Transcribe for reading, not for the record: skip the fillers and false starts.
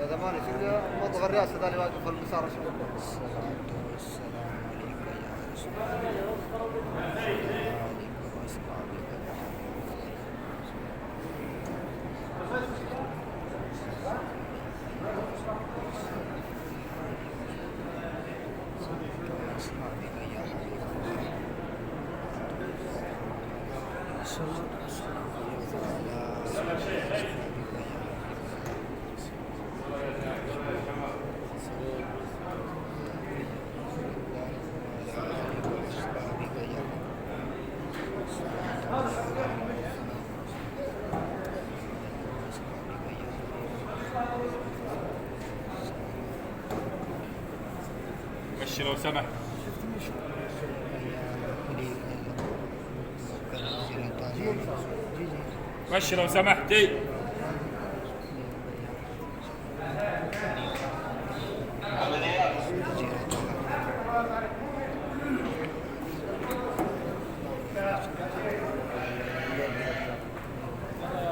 هذا ماني شوف موظف الرئاسة اللي واقف في المسار شوف. الصلاة والسلام عليك يا رسول الله وعلى آلك وأصحابك وأصحابك يا حبيب الله الصلاة والسلام عليك وعلى أصحابك يا مشي لو سمحت. مشي لو سمحت.